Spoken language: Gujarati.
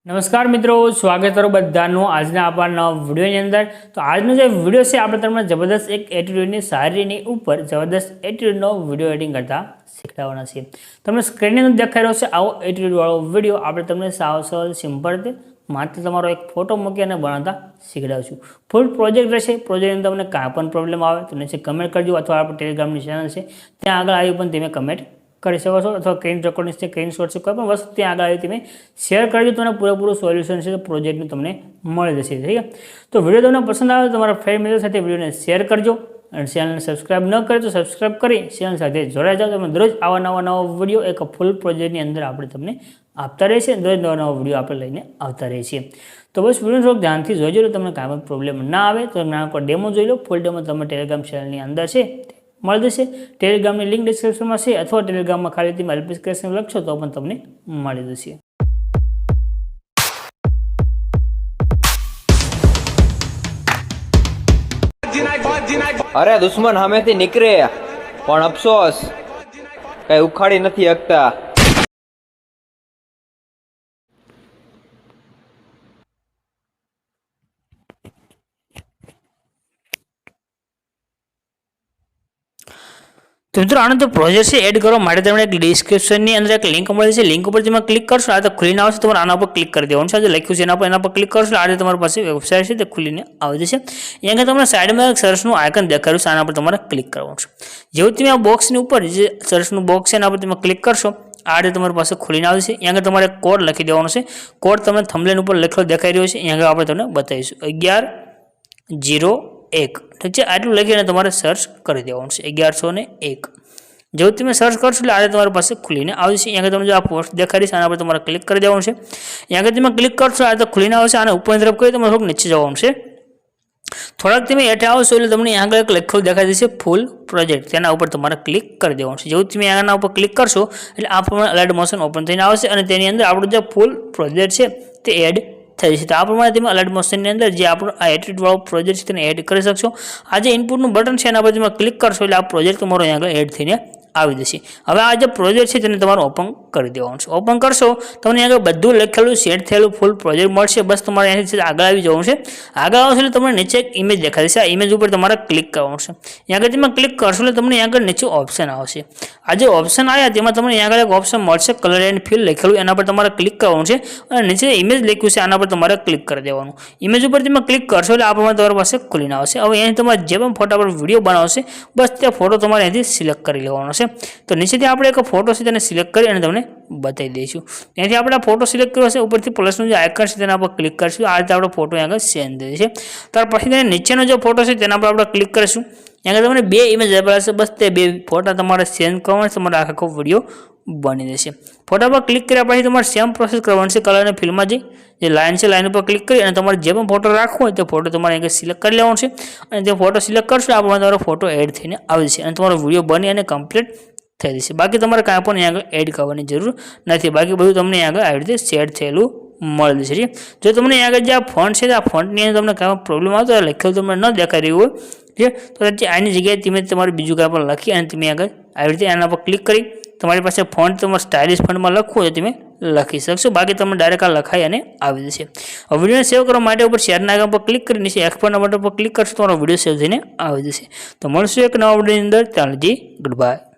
नमस्कार मित्रों, स्वागत करो बधानु आज आपणा नवा विडियोनी अंदर। तो आजनो जो विडियो है आपणे तमने जबरदस्त एक एटीट्यूडनी शायरीनी ऊपर जबरदस्त एटीट्यूडनो विडियो एडिंग करता शीखवाना छे। तमने स्क्रीननी अंदर देखाई रह्यो छे आवो एटीट्यूड वाळो विडियो आपणे तमने साव सरल सिम्पल ते मात्र तमारो एक फोटो मूकी अने बनावता शीखवाडुं। फूल प्रोजेक्ट रहेशे। प्रोजेक्ट तमने कांई पण प्रॉब्लम आवे तो नीचे कमेंट करजो अथवा आपणे टेलिग्रामनी चेनल छे त्यां आगळ आवी पण तमे कमेंट कर सको अथवा स्क्रीन रेकॉर्डिंग से स्क्रीन शॉट से कोई पण वस्तु त्यां आगे तमे शेर करजो तो पूरेपूरू सोल्यूशन से प्रोजेक्ट तमने मळी जशे। ठीक है, तो विडियो तमने पसंद आवे तो तमारा फ्रेंड मित्र साथे विडियो ने शेर करजो और चैनल ने सब्सक्राइब न करे तो सब्सक्राइब करी चैनल साथे जोड़ाई जाओ। तमने दररोज आवा नवा विडियो एक फूल प्रोजेक्ट अंदर आपणे तमने आपता रहे छे। दररोज नवा विडियो आपणे लईने आवता रहे छे। तो बस विडियो थोड़ा ध्यान थी जोजो तमने कांई पण प्रॉब्लम ना आवे। तो नानो डेमो जोई लो। फूल डेमो तमने टेलिग्राम चैनल अंदर छे मळी जशे। टेलिग्राम की लिंक डिस्क्रिप्शन में है अथवा टेलिग्राम में खाली तुम अल्पेश क्रिएशन लखशो तो पण तमने मळी जशे। अरे दुश्मन हमेथी निकळे पण अफसोस कई उखाड़ी नहीं सकता। तो मित्रों आनो तो प्रोजेक्ट से एड करवा माटे तमने एक डिस्क्रिप्शन ની અંદર એક લિંક મળી છે। લિંક ઉપર તમે ક્લિક કરશો આ તો ખુલીને આવશે। તમારે આના પર ક્લિક કરી દેવાનું છે। જે લખ્યું છે એના પર ક્લિક કરશો આ તમારી પાસે વેબસાઇટ છે તે ખુલીને આવી જશે। અહીંયા તમને સાઈડમાં એક સર્ચનું આઇકન દેખાડ્યું છે આના પર તમારે ક્લિક કરવાનું છે। જેવું તમે આ બોક્સની ઉપર જે સર્ચનું બોક્સ છે એના પર તમે ક્લિક કરશો આ તમારી પાસે ખુલીને આવશે। અહીંયા તમારે કોડ લખી દેવાનો છે। કોડ તમને થંબનેલ ઉપર લખેલો દેખાઈ રહ્યો છે। અહીંયા આપણે તમને બતાવીશું 1101। ठीक है, आटलू लखीने तमारे सर्च कर देवानुं छे 1101। जो तमे सर्च करशो એટલે આ તમારી પાસે ખુલીને આવશે। અહીંયા તમે જો આ પોસ્ટ દેખાડી છે આના પર તમારે ક્લિક કરી દેવાનું છે। અહીંયા તમે ક્લિક કરશો આ તો ખુલીને આવશે। આને ઉપર તરફ કરી તમારે થોડુંક નીચે જવાનું છે। થોડાક તમે હેઠે આવશો એટલે તમને અહીંયા એક લખેલું દેખાઈ દેશે ફૂલ પ્રોજેક્ટ તેના ઉપર તમારે ક્લિક કરી દેવાનું છે। જેવું તમે આના ઉપર ક્લિક કરશો એટલે આ પ્રમાણે અલાઇટ મોશન ઓપન થઈને આવશે અને તેની અંદર આપણો જે ફૂલ પ્રોજેક્ટ છે તે એડ થઈ જશે। તો આ પ્રમાણે તમે અલાઇટ મોશનની અંદર જે આપણો આ એડિટ વાળો પ્રોજેક્ટ છે તેને એડ કરી શકશો। આ જે ઇનપુટનું બટન છે એના પર તમે ક્લિક કરશો એટલે આ પ્રોજેક્ટ તમારો અહીંયા આગળ એડ થઈને આવી જશે। હવે આ જે પ્રોજેક્ટ છે તેને તમારે ઓપન કરી દેવાનું છે। ઓપન કરશો તમને આગળ બધું લખેલું સેટ થયેલું ફૂલ પ્રોજેક્ટ મળશે। બસ તમારે અહીંથી આગળ આવી જવાનું છે। આગળ આવશે એટલે તમને નીચે એક ઇમેજ દેખાઈ જશે। આ ઇમેજ ઉપર તમારે ક્લિક કરવાનું છે। અહીંયા આગળ તમે ક્લિક કરશો એટલે તમને આગળ નીચે ઓપ્શન આવશે। આ જે ઓપ્શન આવ્યા તેમાં તમને આગળ એક ઓપ્શન મળશે કલર એન્ડ ફિલ લખેલું એના પર તમારે ક્લિક કરવાનું છે અને નીચે ઇમેજ લખ્યું છે આના પર તમારે ક્લિક કરી દેવાનું। ઇમેજ ઉપર તમે ક્લિક કરશો એટલે આ પ્રમાણે તમારી પાસે ખુલીને આવશે। હવે અહીં તમારે જે પણ ફોટા પર વિડીયો બનાવશે બસ તે ફોટો તમારે અહીંથી સિલેક્ટ કરી લેવાનો છે। तो नीचे આપણે એક ફોટો છે તેને સિલેક્ટ કરી અને તમને બતાવી દઈશું। ત્યાંથી આપણે ફોટો સિલેક્ટ કર્યો છે ઉપરથી પ્લસનું જે આઇકન છે તેના પર ક્લિક કરીશું। આ રીતે આપણો ફોટો આગળ સેન્ડ થઈ જશે। ત્યાર પછી તેને નીચેનો જે ફોટો છે તેના પર આપણે ક્લિક કરીશું। અહીંયા તમને બે ઇમેજ અવેલેબલ છે બસ તે બે ફોટા તમારે સેન્ડ કરવાના છે। તમારો આખો વિડીયો બની જશે। ફોટા પર ક્લિક કર્યા પછી તમારે સેમ પ્રોસેસ કરવાની છે। કલર અને ફિલ્મમાં જે લાઈન છે લાઈન ઉપર ક્લિક કરી અને તમારે જે પણ ફોટો રાખવો હોય તે ફોટો તમારે અહીંયા સિલેક્ટ કરી લેવાનો છે અને તે ફોટો સિલેક્ટ કરશો આ પ્રમાણે તમારો ફોટો એડ થઈને આવી જશે અને તમારો વિડીયો બની અને કમ્પ્લીટ થઈ જશે। બાકી તમારે કાંઈ પણ અહીંયા આગળ એડ કરવાની જરૂર નથી। બાકી બધું તમને અહીંયા આગળ આવી રીતે સેટ થયેલું મળી જશે। જો તમને અહીંયા આગળ જે આ ફોન્ટ છે આ ફોન્ટની અંદર તમને કાંઈ પ્રોબ્લેમ આવતો હોય લખેલું તમને ન દેખાઈ રહ્યું હોય ઠીક તો આની જગ્યાએ તમે તમારે બીજું કાંઈ પણ લખી અને તમે આગળ આવી રીતે આના પર ક્લિક કરી તમારી પાસે ફોન્ટ તમારે સ્ટાઇલિશ ફોન્ટમાં લખવું હોય તમે લખી શકશો। બાકી તમે ડાયરેક્ટ આ લખાઈ અને આવી જશે। હવે વિડીયોને સેવ કરવા માટે ઉપર શેરના આઇકન પર ક્લિક કરી નીચે એક્સપોર્ટના બટન પર ક્લિક કરશો તમારો વિડીયો સેવ થઈને આવી જશે। તો મળશું એક નવા વિડીયોની અંદર। ચાલો જી, ગુડ બાય।